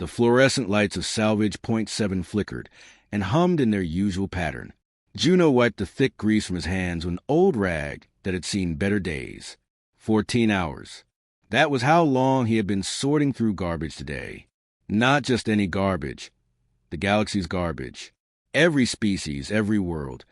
The fluorescent lights of salvage point 7 flickered and hummed in their usual pattern. Juno wiped the thick grease from his hands with an old rag that had seen better days. 14 hours. That was how long he had been sorting through garbage today. Not just any garbage. The galaxy's garbage. Every species, every world,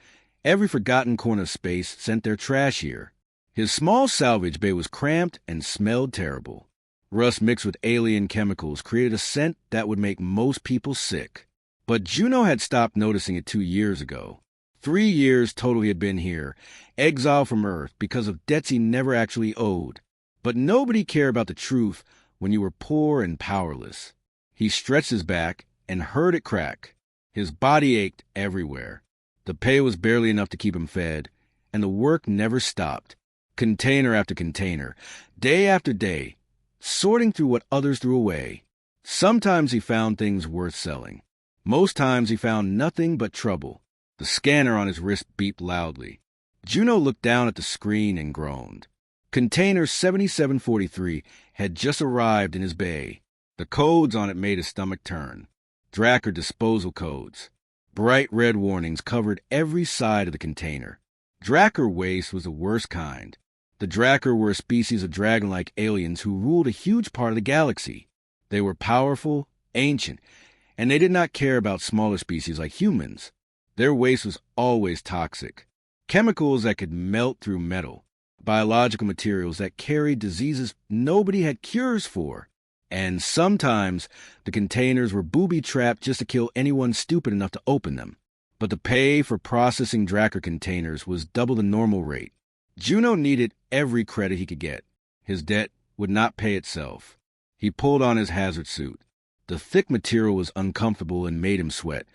every forgotten corner of space sent their trash here. His small salvage bay was cramped and smelled terrible. Rust mixed with alien chemicals created a scent that would make most people sick. But Juno had stopped noticing it 2 years ago. 3 years total he had been here, exiled from Earth because of debts he never actually owed. But nobody cared about the truth when you were poor and powerless. He stretched his back and heard it crack. His body ached everywhere. The pay was barely enough to keep him fed, and the work never stopped. Container after container, day after day, sorting through what others threw away. Sometimes he found things worth selling. Most times he found nothing but trouble. The scanner on his wrist beeped loudly. Juno looked down at the screen and groaned. Container 7743 had just arrived in his bay. The codes on it made his stomach turn. Dracker disposal codes. Bright red warnings covered every side of the container. Dracker waste was the worst kind. The Dracker were a species of dragon-like aliens who ruled a huge part of the galaxy. They were powerful, ancient, and they did not care about smaller species like humans. Their waste was always toxic. Chemicals that could melt through metal. Biological materials that carried diseases nobody had cures for. And sometimes the containers were booby-trapped just to kill anyone stupid enough to open them. But the pay for processing Dracker containers was double the normal rate. Juno needed every credit he could get. His debt would not pay itself. He pulled on his hazard suit. The thick material was uncomfortable and made him sweat,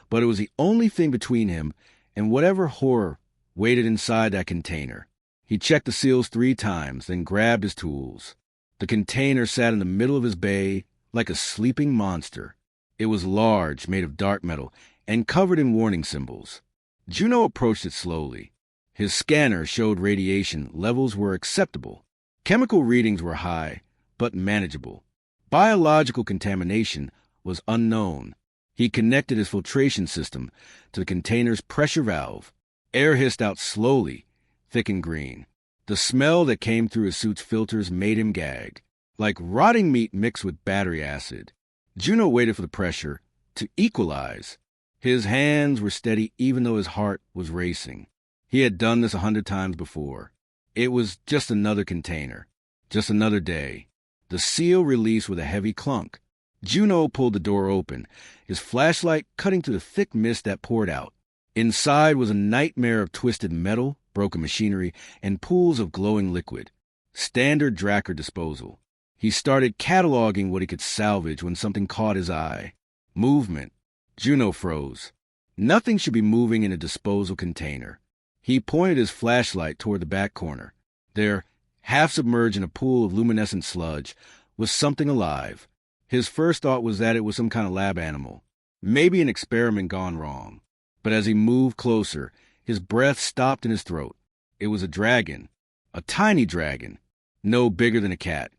but it was the only thing between him and whatever horror waited inside that container. He checked the seals 3 times, then grabbed his tools. The container sat in the middle of his bay like a sleeping monster. It was large, made of dark metal, and covered in warning symbols. Juno approached it slowly. His scanner showed radiation levels were acceptable. Chemical readings were high, but manageable. Biological contamination was unknown. He connected his filtration system to the container's pressure valve. Air hissed out slowly, thick and green. The smell that came through his suit's filters made him gag, like rotting meat mixed with battery acid. Juno waited for the pressure to equalize. His hands were steady even though his heart was racing. He had done this 100 times before. It was just another container, just another day. The seal released with a heavy clunk. Juno pulled the door open, his flashlight cutting through the thick mist that poured out. Inside was a nightmare of twisted metal, broken machinery, and pools of glowing liquid. Standard Dracker disposal. He started cataloging what he could salvage when something caught his eye. Movement. Juno froze. Nothing should be moving in a disposal container. He pointed his flashlight toward the back corner. There, half submerged in a pool of luminescent sludge, was something alive. His first thought was that it was some kind of lab animal. Maybe an experiment gone wrong. But as he moved closer, his breath stopped in his throat. It was a dragon. A tiny dragon. No bigger than a cat.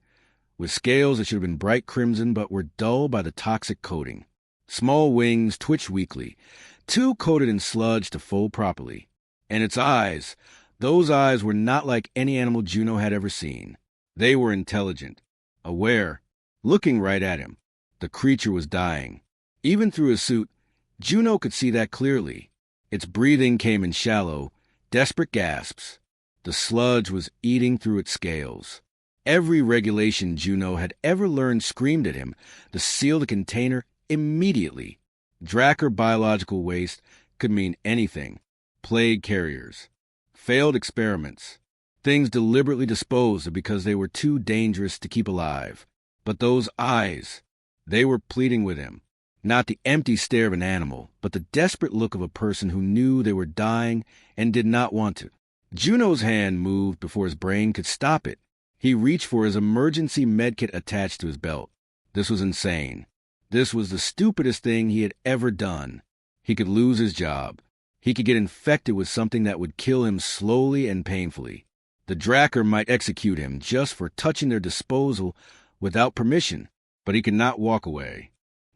With scales that should have been bright crimson but were dull by the toxic coating. Small wings twitched weakly, too coated in sludge to fold properly. And its eyes, those eyes were not like any animal Juno had ever seen. They were intelligent, aware, looking right at him. The creature was dying. Even through his suit, Juno could see that clearly. Its breathing came in shallow, desperate gasps. The sludge was eating through its scales. Every regulation Juno had ever learned screamed at him to seal the container immediately. Dracker biological waste could mean anything. Plague carriers. Failed experiments. Things deliberately disposed of because they were too dangerous to keep alive. But those eyes, they were pleading with him. Not the empty stare of an animal, but the desperate look of a person who knew they were dying and did not want to. Juno's hand moved before his brain could stop it. He reached for his emergency medkit attached to his belt. This was insane. This was the stupidest thing he had ever done. He could lose his job. He could get infected with something that would kill him slowly and painfully. The Dracker might execute him just for touching their disposal without permission, but he could not walk away.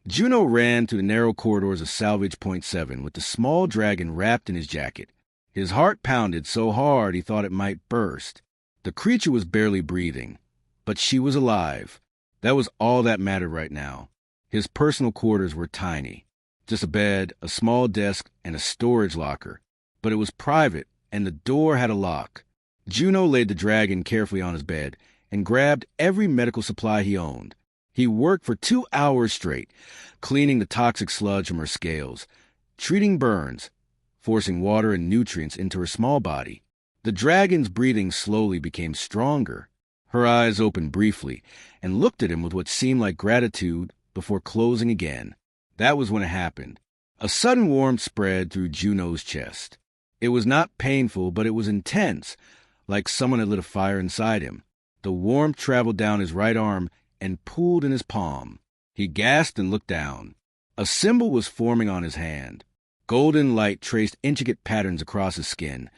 Juno ran through the narrow corridors of Salvage Point 7 with the small dragon wrapped in his jacket. His heart pounded so hard he thought it might burst. The creature was barely breathing, but she was alive. That was all that mattered right now. His personal quarters were tiny. Just a bed, a small desk, and a storage locker. But it was private, and the door had a lock. Juno laid the dragon carefully on his bed and grabbed every medical supply he owned. He worked for 2 hours straight, cleaning the toxic sludge from her scales, treating burns, forcing water and nutrients into her small body. The dragon's breathing slowly became stronger. Her eyes opened briefly and looked at him with what seemed like gratitude before closing again. That was when it happened. A sudden warmth spread through Juno's chest. It was not painful, but it was intense, like someone had lit a fire inside him. The warmth traveled down his right arm and pooled in his palm. He gasped and looked down. A symbol was forming on his hand. Golden light traced intricate patterns across his skin,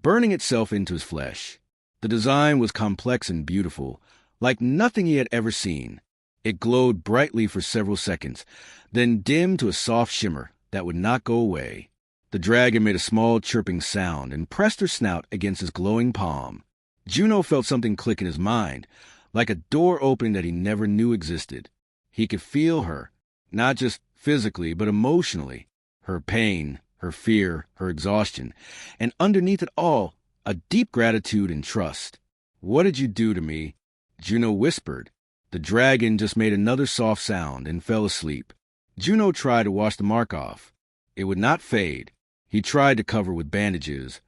burning itself into his flesh. The design was complex and beautiful, like nothing he had ever seen. It glowed brightly for several seconds, then dimmed to a soft shimmer that would not go away. The dragon made a small chirping sound and pressed her snout against his glowing palm. Juno felt something click in his mind, like a door opening that he never knew existed. He could feel her, not just physically, but emotionally. Her pain, her fear, her exhaustion, and underneath it all, a deep gratitude and trust. "What did you do to me?" Juno whispered. The dragon just made another soft sound and fell asleep. Juno tried to wash the mark off. It would not fade. He tried to cover with bandages,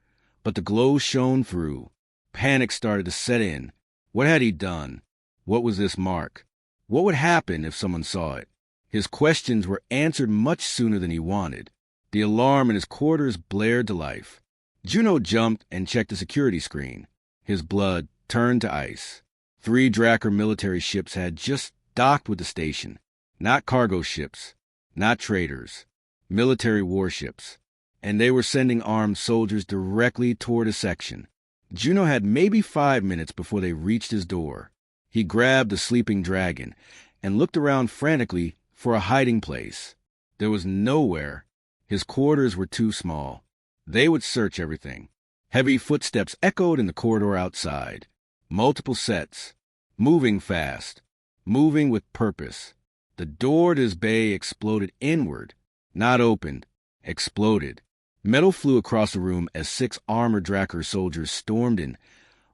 but the glow shone through. Panic started to set in. What had he done? What was this mark? What would happen if someone saw it? His questions were answered much sooner than he wanted. The alarm in his quarters blared to life. Juno jumped and checked the security screen. His blood turned to ice. 3 Drakkar military ships had just docked with the station. Not cargo ships, not traders, military warships. And they were sending armed soldiers directly toward his section. Juno had maybe 5 minutes before they reached his door. He grabbed the sleeping dragon and looked around frantically for a hiding place. There was nowhere. His quarters were too small. They would search everything. Heavy footsteps echoed in the corridor outside. Multiple sets. Moving fast. Moving with purpose. The door to his bay exploded inward. Not opened. Exploded. Metal flew across the room as 6 armored Drakkar soldiers stormed in,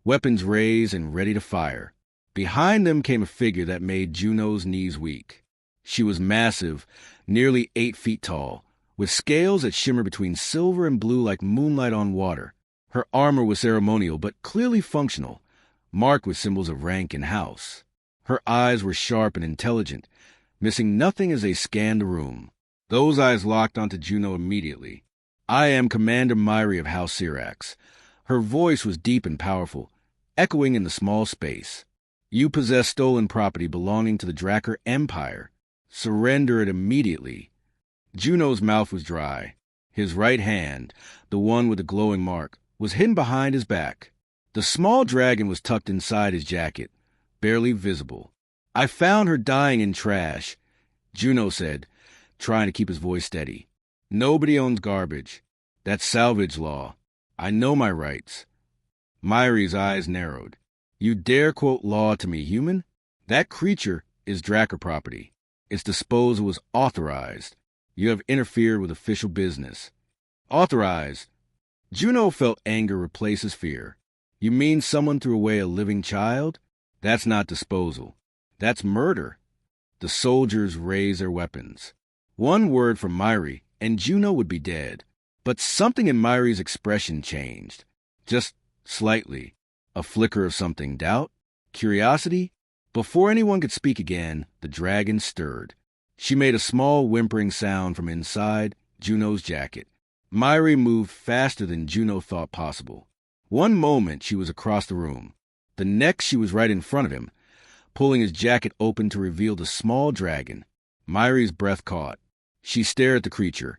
weapons raised and ready to fire. Behind them came a figure that made Juno's knees weak. She was massive, nearly 8 feet tall, with scales that shimmered between silver and blue like moonlight on water. Her armor was ceremonial but clearly functional, marked with symbols of rank and house. Her eyes were sharp and intelligent, missing nothing as they scanned the room. Those eyes locked onto Juno immediately. "I am Commander Myri of House Syrax." Her voice was deep and powerful, echoing in the small space. "You possess stolen property belonging to the Drakkar Empire. Surrender it immediately." Juno's mouth was dry. His right hand, the one with the glowing mark, was hidden behind his back. The small dragon was tucked inside his jacket, barely visible. "I found her dying in trash," Juno said, trying to keep his voice steady. "Nobody owns garbage. That's salvage law. I know my rights." Myri's eyes narrowed. "You dare quote law to me, human? That creature is Drakkar property. Its disposal was authorized. You have interfered with official business." "Authorized?" Juno felt anger replace his fear. "You mean someone threw away a living child? That's not disposal. That's murder." The soldiers raised their weapons. One word from Myri, and Juno would be dead. But something in Myri's expression changed. Just slightly. A flicker of something. Doubt? Curiosity? Before anyone could speak again, the dragon stirred. She made a small whimpering sound from inside Juno's jacket. Myri moved faster than Juno thought possible. One moment she was across the room. The next she was right in front of him, pulling his jacket open to reveal the small dragon. Myri's breath caught. She stared at the creature,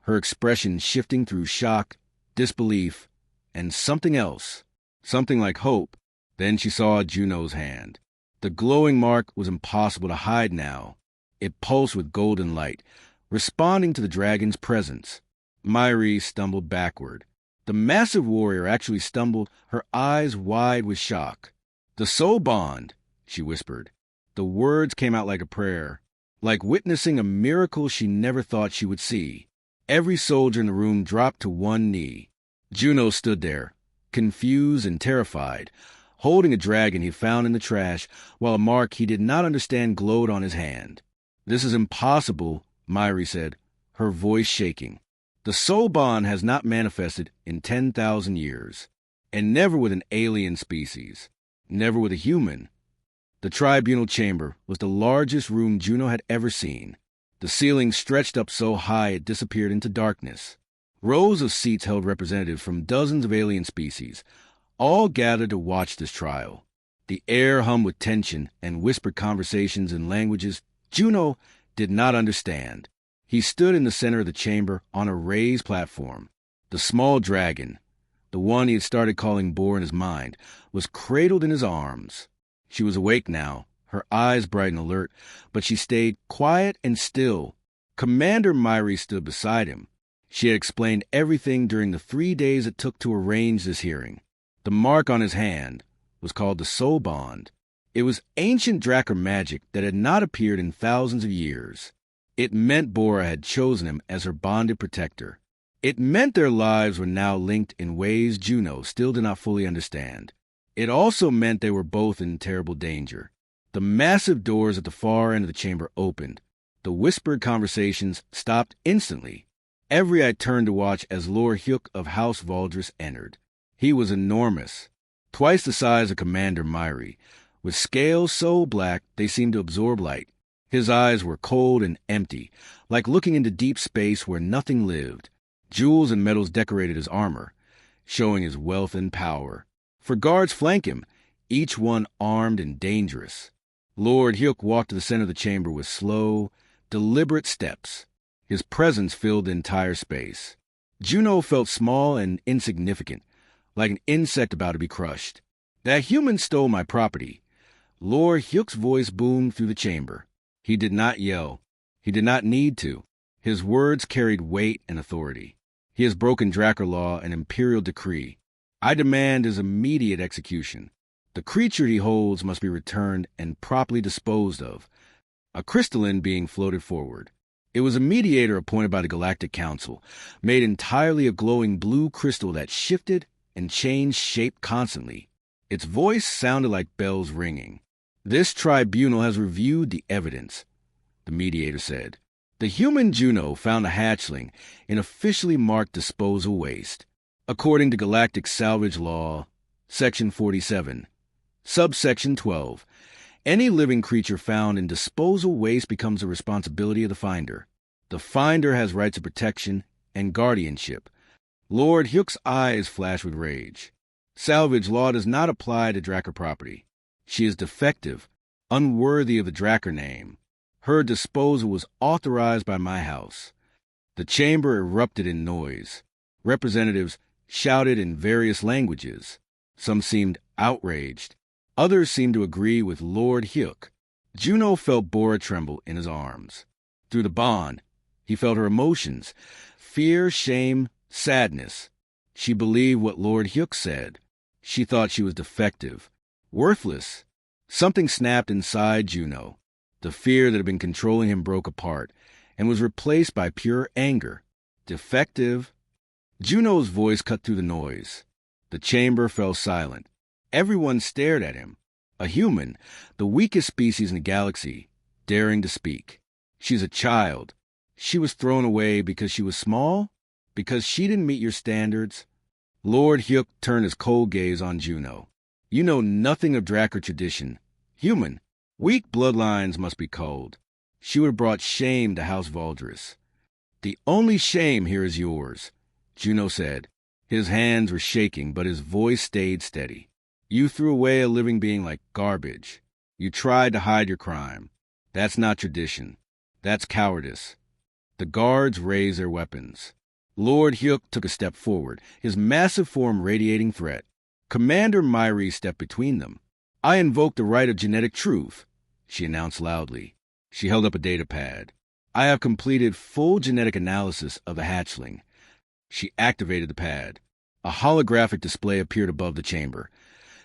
her expression shifting through shock, disbelief, and something else, something like hope. Then she saw Juno's hand. The glowing mark was impossible to hide now. It pulsed with golden light, responding to the dragon's presence. Myri stumbled backward. The massive warrior actually stumbled, her eyes wide with shock. "The soul bond," she whispered. The words came out like a prayer, like witnessing a miracle she never thought she would see. Every soldier in the room dropped to one knee. Juno stood there, confused and terrified, holding a dragon he found in the trash, while a mark he did not understand glowed on his hand. "This is impossible," Myri said, her voice shaking. "The soul bond has not manifested in 10,000 years, and never with an alien species, never with a human." The tribunal chamber was the largest room Juno had ever seen. The ceiling stretched up so high it disappeared into darkness. Rows of seats held representatives from dozens of alien species, all gathered to watch this trial. The air hummed with tension and whispered conversations in languages Juno did not understand. He stood in the center of the chamber on a raised platform. The small dragon, the one he had started calling Boar in his mind, was cradled in his arms. She was awake now, her eyes bright and alert, but she stayed quiet and still. Commander Myri stood beside him. She had explained everything during the 3 days it took to arrange this hearing. The mark on his hand was called the Soul Bond. It was ancient Drakkar magic that had not appeared in thousands of years. It meant Bora had chosen him as her bonded protector. It meant their lives were now linked in ways Juno still did not fully understand. It also meant they were both in terrible danger. The massive doors at the far end of the chamber opened. The whispered conversations stopped instantly. Every eye turned to watch as Lord Hyuk of House Valdris entered. He was enormous, twice the size of Commander Myri, with scales so black they seemed to absorb light. His eyes were cold and empty, like looking into deep space where nothing lived. Jewels and metals decorated his armor, showing his wealth and power. For guards flank him, each one armed and dangerous. Lord Hyuk walked to the center of the chamber with slow, deliberate steps. His presence filled the entire space. Juno felt small and insignificant, like an insect about to be crushed. "That human stole my property." Lord Hyuk's voice boomed through the chamber. He did not yell. He did not need to. His words carried weight and authority. "He has broken Drakkar law and imperial decree. I demand his immediate execution. The creature he holds must be returned and properly disposed of." A crystalline being floated forward. It was a mediator appointed by the Galactic Council, made entirely of glowing blue crystal that shifted and changed shape constantly. Its voice sounded like bells ringing. "This tribunal has reviewed the evidence," the mediator said. "The human Juno found a hatchling in officially marked disposal waste. According to Galactic Salvage Law, Section 47, Subsection 12, any living creature found in disposal waste becomes the responsibility of the finder. The finder has rights of protection and guardianship." Lord Hyuk's eyes flashed with rage. "Salvage law does not apply to Drakkar property. She is defective, unworthy of the Drakkar name. Her disposal was authorized by my house." The chamber erupted in noise. Representatives shouted in various languages. Some seemed outraged. Others seemed to agree with Lord Hyuk. Juno felt Bora tremble in his arms. Through the bond, he felt her emotions: fear, shame, sadness. She believed what Lord Hyuk said. She thought she was defective, worthless. Something snapped inside Juno. The fear that had been controlling him broke apart and was replaced by pure anger. Defective? Juno's voice cut through the noise. The chamber fell silent. Everyone stared at him. A human, the weakest species in the galaxy, daring to speak. She's a child. She was thrown away because she was small? Because she didn't meet your standards? Lord Hyuk turned his cold gaze on Juno. "You know nothing of Drakkar tradition. Human. Weak bloodlines must be culled. She would have brought shame to House Valdris." "The only shame here is yours," Juno said. His hands were shaking, but his voice stayed steady. "You threw away a living being like garbage. You tried to hide your crime. That's not tradition. That's cowardice." The guards raised their weapons. Lord Hyuk took a step forward, his massive form radiating threat. Commander Myri stepped between them. "I invoke the right of genetic truth," she announced loudly. She held up a data pad. I have completed full genetic analysis of the hatchling. She activated the pad. A holographic display appeared above the chamber,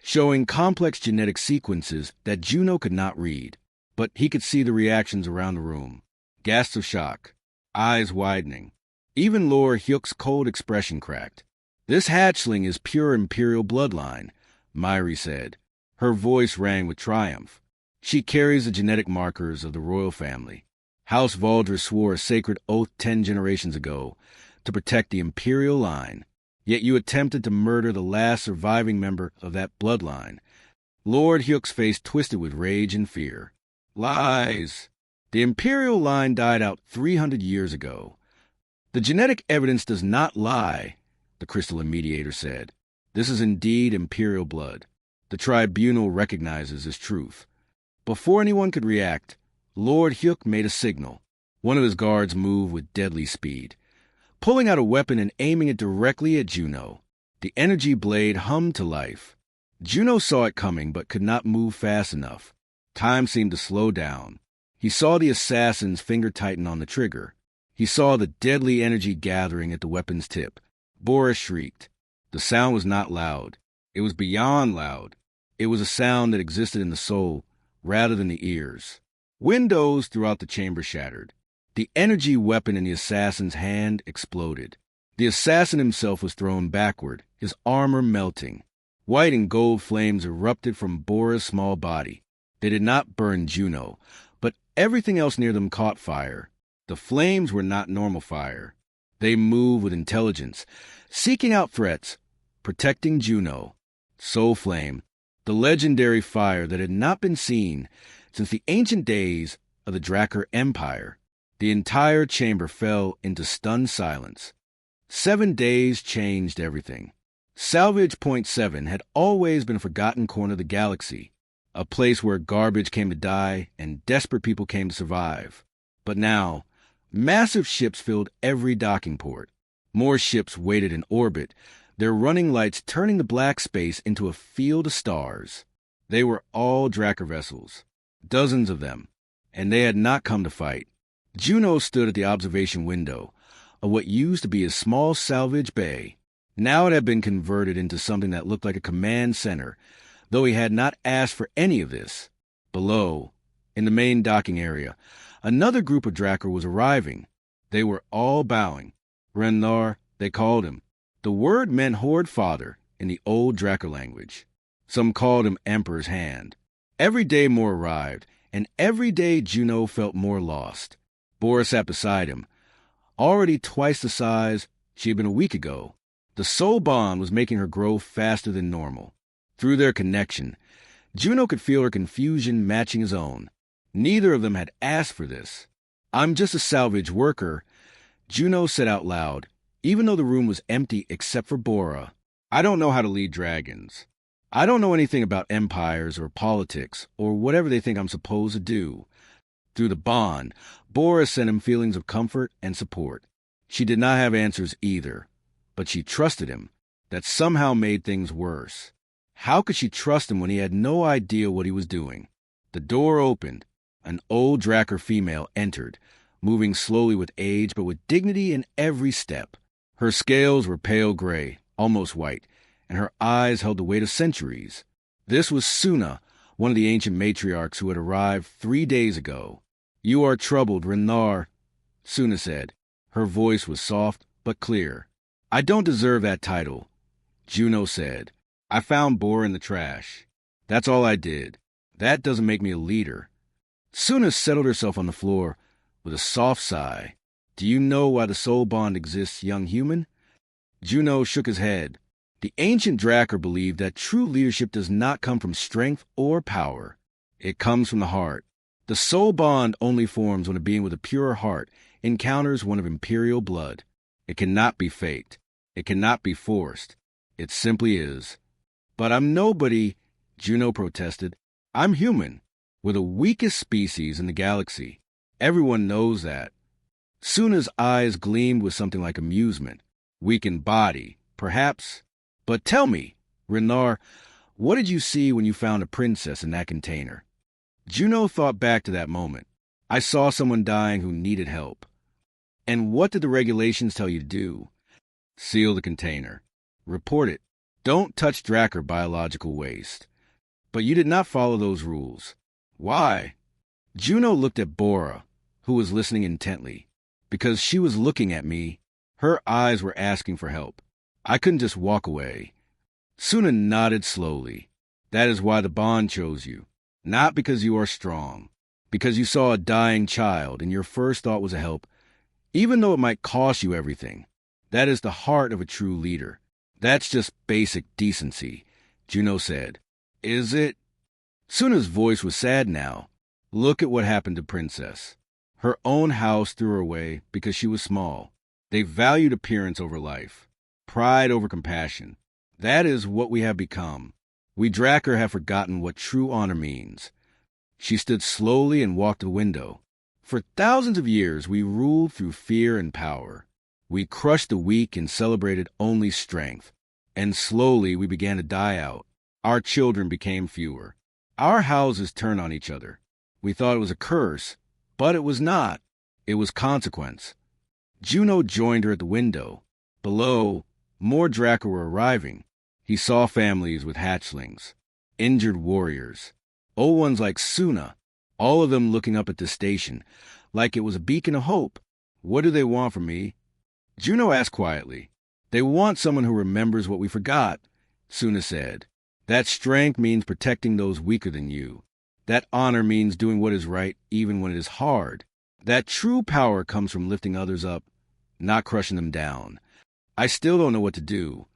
showing complex genetic sequences that Juno could not read, but he could see the reactions around the room. Gasps of shock, eyes widening. Even Lord Hyuk's cold expression cracked. "This hatchling is pure Imperial bloodline," Myri said. Her voice rang with triumph. "She carries the genetic markers of the royal family. House Valdris swore a sacred oath 10 generations ago to protect the Imperial line. Yet you attempted to murder the last surviving member of that bloodline." Lord Hyuk's face twisted with rage and fear. "Lies! The Imperial line died out 300 years ago. The genetic evidence does not lie," the crystalline mediator said. "This is indeed Imperial blood. The tribunal recognizes this truth." Before anyone could react, Lord Hyuk made a signal. One of his guards moved with deadly speed, pulling out a weapon and aiming it directly at Juno. The energy blade hummed to life. Juno saw it coming but could not move fast enough. Time seemed to slow down. He saw the assassin's finger tighten on the trigger. He saw the deadly energy gathering at the weapon's tip. Boris shrieked. The sound was not loud. It was beyond loud. It was a sound that existed in the soul rather than the ears. Windows throughout the chamber shattered. The energy weapon in the assassin's hand exploded. The assassin himself was thrown backward, his armor melting. White and gold flames erupted from Bora's small body. They did not burn Juno, but everything else near them caught fire. The flames were not normal fire. They moved with intelligence, seeking out threats, protecting Juno. Soul Flame, the legendary fire that had not been seen since the ancient days of the Drakkar Empire. The entire chamber fell into stunned silence. 7 days changed everything. Salvage Point 7 had always been a forgotten corner of the galaxy, a place where garbage came to die and desperate people came to survive. But now, massive ships filled every docking port. More ships waited in orbit, their running lights turning the black space into a field of stars. They were all Drakkar vessels, dozens of them, and they had not come to fight. Juno stood at the observation window of what used to be a small salvage bay. Now it had been converted into something that looked like a command center, though he had not asked for any of this. Below, in the main docking area, another group of Drakkar was arriving. They were all bowing. Rennar, they called him. The word meant Horde Father in the old Drakkar language. Some called him Emperor's Hand. Every day more arrived, and every day Juno felt more lost. Boris sat beside him. Already twice the size she had been a week ago. The soul bond was making her grow faster than normal. Through their connection, Juno could feel her confusion matching his own. Neither of them had asked for this. "I'm just a salvage worker," Juno said out loud, even though the room was empty except for Bora. "I don't know how to lead dragons. I don't know anything about empires or politics or whatever they think I'm supposed to do." Through the bond, Bora sent him feelings of comfort and support. She did not have answers either, but she trusted him. That somehow made things worse. How could she trust him when he had no idea what he was doing? The door opened. An old Drakkar female entered, moving slowly with age but with dignity in every step. Her scales were pale gray, almost white, and her eyes held the weight of centuries. This was Suna, one of the ancient matriarchs who had arrived 3 days ago. "You are troubled, Rennar," Suna said. Her voice was soft but clear. "I don't deserve that title," Juno said. "I found Bora in the trash. That's all I did. That doesn't make me a leader." Suna settled herself on the floor with a soft sigh. "Do you know why the soul bond exists, young human?" Juno shook his head. The ancient Drakkar believed that true leadership does not come from strength or power. It comes from the heart. The soul bond only forms when a being with a pure heart encounters one of imperial blood. It cannot be faked. It cannot be forced. It simply is. "But I'm nobody," Juno protested. "I'm human. We're the weakest species in the galaxy. Everyone knows that." Suna's eyes gleamed with something like amusement. "Weak in body, perhaps. But tell me, Rennar, what did you see when you found a princess in that container?" Juno thought back to that moment. I saw someone dying who needed help. And what did the regulations tell you to do? Seal the container. Report it. Don't touch Drakkar biological waste. But you did not follow those rules. Why? Juno looked at Bora, who was listening intently. Because she was looking at me, her eyes were asking for help. I couldn't just walk away. Suna nodded slowly. That is why the bond chose you. Not because you are strong. Because you saw a dying child and your first thought was to help, even though it might cost you everything. That is the heart of a true leader. That's just basic decency, Juno said. Is it? Suna's voice was sad now. Look at what happened to Princess. Her own house threw her away because she was small. They valued appearance over life, pride over compassion. That is what we have become. We Drakkar have forgotten what true honor means. She stood slowly and walked to the window. For thousands of years, we ruled through fear and power. We crushed the weak and celebrated only strength. And slowly we began to die out. Our children became fewer. Our houses turned on each other. We thought it was a curse, but it was not. It was consequence. Juno joined her at the window. Below, more Drakkar were arriving. He saw families with hatchlings, injured warriors, old ones like Suna, all of them looking up at the station, like it was a beacon of hope. What do they want from me? Juno asked quietly. They want someone who remembers what we forgot, Suna said. That strength means protecting those weaker than you. That honor means doing what is right even when it is hard. That true power comes from lifting others up, not crushing them down. I still don't know what to do.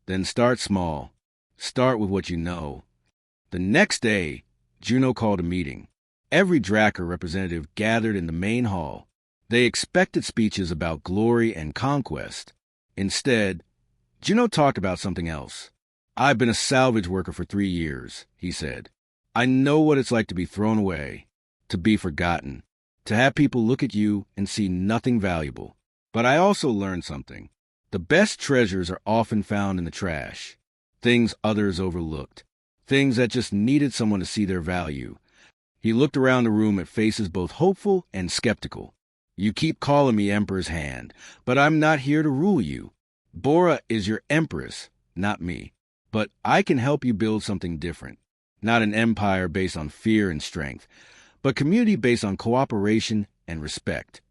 Then start small. Start with what you know. The next day, Juno called a meeting. Every Drakkar representative gathered in the main hall. They expected speeches about glory and conquest. Instead, Juno talked about something else. I've been a salvage worker for 3 years, he said. I know what it's like to be thrown away, to be forgotten, to have people look at you and see nothing valuable. But I also learned something. The best treasures are often found in the trash. Things others overlooked. Things that just needed someone to see their value. He looked around the room at faces both hopeful and skeptical. You keep calling me Emperor's Hand, but I'm not here to rule you. Bora is your empress, not me. But I can help you build something different. Not an empire based on fear and strength, but community based on cooperation and respect.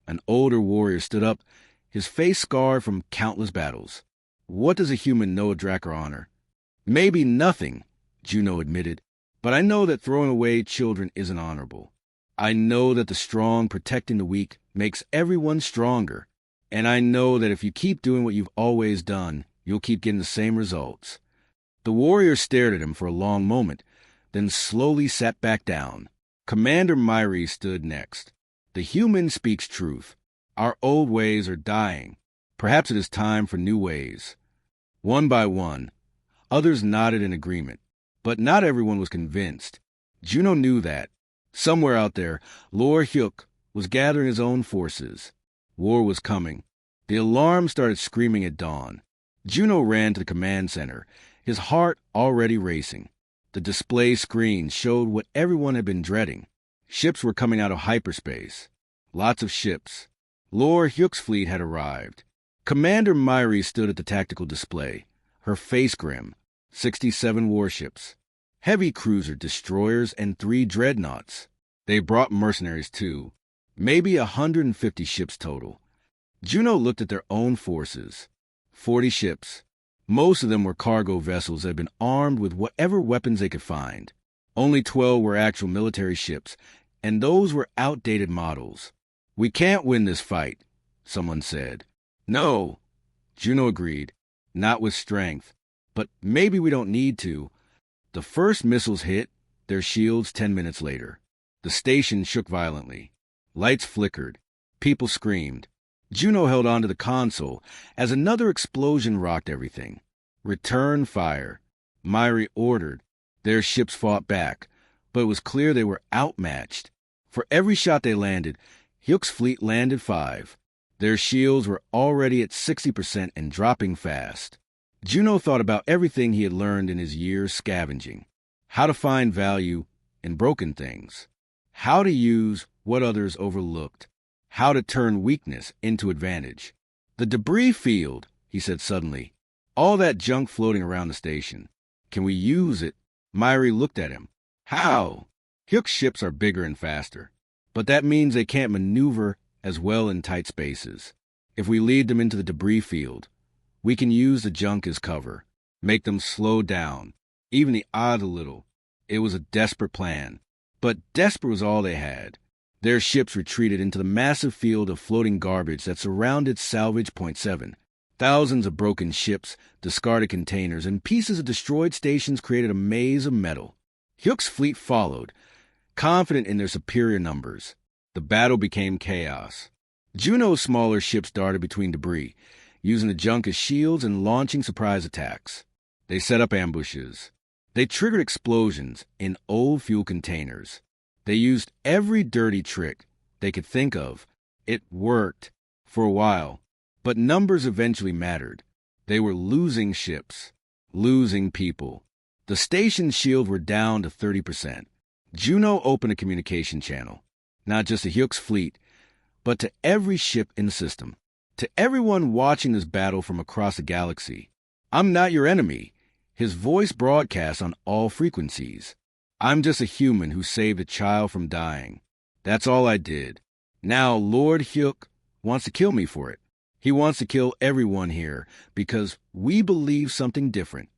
An older warrior stood up, his face scarred from countless battles. What does a human know of Drakkar honor? Maybe nothing, Juno admitted, but I know that throwing away children isn't honorable. I know that the strong protecting the weak makes everyone stronger. And I know that if you keep doing what you've always done, you'll keep getting the same results. The warrior stared at him for a long moment, then slowly sat back down. Commander Myri stood next. The human speaks truth. Our old ways are dying. Perhaps it is time for new ways. One by one, others nodded in agreement, but not everyone was convinced. Juno knew that. Somewhere out there, Lord Hyuk was gathering his own forces. War was coming. The alarm started screaming at dawn. Juno ran to the command center, his heart already racing. The display screen showed what everyone had been dreading. Ships were coming out of hyperspace. Lots of ships. Lord Hyuk's fleet had arrived. Commander Myri stood at the tactical display, her face grim. 67 warships. Heavy cruiser destroyers and 3 dreadnoughts. They brought mercenaries too. Maybe 150 ships total. Juno looked at their own forces. 40 ships. Most of them were cargo vessels that had been armed with whatever weapons they could find. Only 12 were actual military ships, and those were outdated models. We can't win this fight, someone said. No, Juno agreed. Not with strength. But maybe we don't need to. The first missiles hit their shields 10 minutes later. The station shook violently. Lights flickered. People screamed. Juno held onto the console as another explosion rocked everything. Return fire. Myri ordered. Their ships fought back, but it was clear they were outmatched. For every shot they landed, Hyuk's fleet landed 5. Their shields were already at 60% and dropping fast. Juno thought about everything he had learned in his years scavenging. How to find value in broken things. How to use what others overlooked, how to turn weakness into advantage. "The debris field," he said suddenly. "All that junk floating around the station. Can we use it?" Myri looked at him. "How?" "Hyuk's ships are bigger and faster, but that means they can't maneuver as well in tight spaces. If we lead them into the debris field, we can use the junk as cover, make them slow down, even the odd a little." It was a desperate plan, but desperate was all they had. Their ships retreated into the massive field of floating garbage that surrounded Salvage Point 7. Thousands of broken ships, discarded containers, and pieces of destroyed stations created a maze of metal. Hyuk's fleet followed, confident in their superior numbers. The battle became chaos. Juno's smaller ships darted between debris, using the junk as shields and launching surprise attacks. They set up ambushes. They triggered explosions in old fuel containers. They used every dirty trick they could think of. It worked for a while, but numbers eventually mattered. They were losing ships, losing people. The station's shields were down to 30%. Juno opened a communication channel, not just to Hyuk's fleet, but to every ship in the system, to everyone watching this battle from across the galaxy. "I'm not your enemy." His voice broadcast on all frequencies. "I'm just a human who saved a child from dying. That's all I did. Now Lord Hyuk wants to kill me for it. He wants to kill everyone here because we believe something different."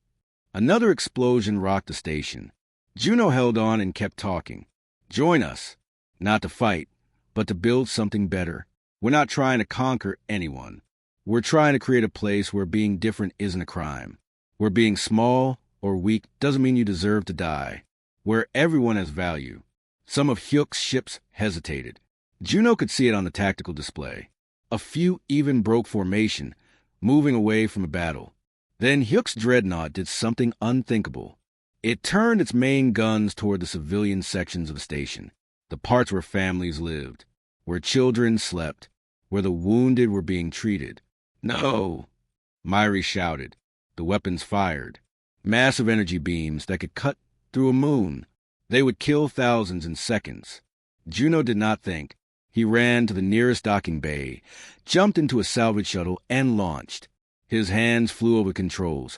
Another explosion rocked the station. Juno held on and kept talking. "Join us, not to fight, but to build something better. We're not trying to conquer anyone. We're trying to create a place where being different isn't a crime. Where being small or weak doesn't mean you deserve to die. Where everyone has value." Some of Hyuk's ships hesitated. Juno could see it on the tactical display. A few even broke formation, moving away from a battle. Then Hyuk's dreadnought did something unthinkable. It turned its main guns toward the civilian sections of the station, the parts where families lived, where children slept, where the wounded were being treated. "No!" Myri shouted. The weapons fired. Massive energy beams that could cut through a moon. They would kill thousands in seconds. Juno did not think. He ran to the nearest docking bay, jumped into a salvage shuttle, and launched. His hands flew over controls,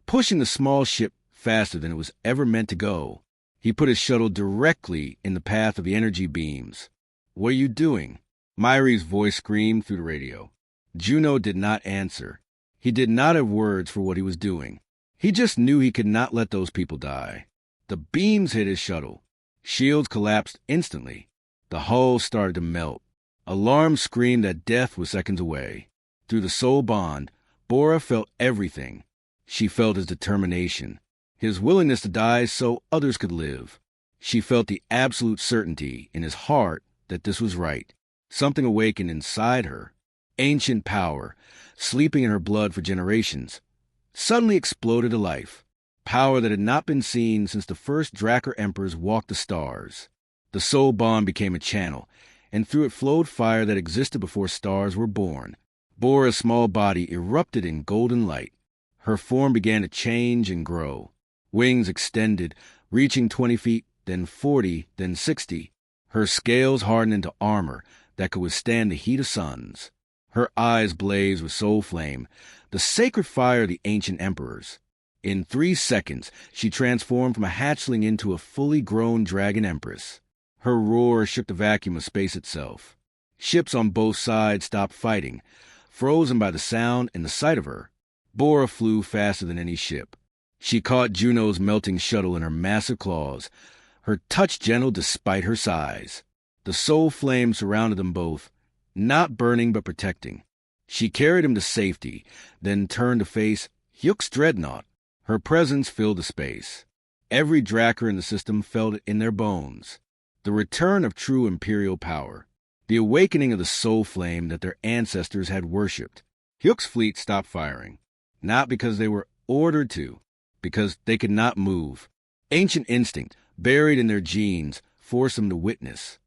pushing the small ship faster than it was ever meant to go. He put his shuttle directly in the path of the energy beams. "What are you doing?" Myri's voice screamed through the radio. Juno did not answer. He did not have words for what he was doing. He just knew he could not let those people die. The beams hit his shuttle. Shields collapsed instantly. The hull started to melt. Alarms screamed that death was seconds away. Through the soul bond, Bora felt everything. She felt his determination, his willingness to die so others could live. She felt the absolute certainty in his heart that this was right. Something awakened inside her. Ancient power, sleeping in her blood for generations, suddenly exploded to life. Power that had not been seen since the first Drakkar emperors walked the stars. The soul bond became a channel, and through it flowed fire that existed before stars were born. Bora's small body erupted in golden light. Her form began to change and grow. Wings extended, reaching 20 feet, then 40, then 60. Her scales hardened into armor that could withstand the heat of suns. Her eyes blazed with soul flame, the sacred fire of the ancient emperors. In 3 seconds, she transformed from a hatchling into a fully grown dragon empress. Her roar shook the vacuum of space itself. Ships on both sides stopped fighting, frozen by the sound and the sight of her. Bora flew faster than any ship. She caught Juno's melting shuttle in her massive claws, her touch gentle despite her size. The soul flame surrounded them both, not burning but protecting. She carried him to safety, then turned to face Hyuk's dreadnought. Her presence filled the space. Every Drakkar in the system felt it in their bones. The return of true imperial power. The awakening of the soul flame that their ancestors had worshipped. Hyuk's fleet stopped firing, not because they were ordered to, because they could not move. Ancient instinct, buried in their genes, forced them to witness.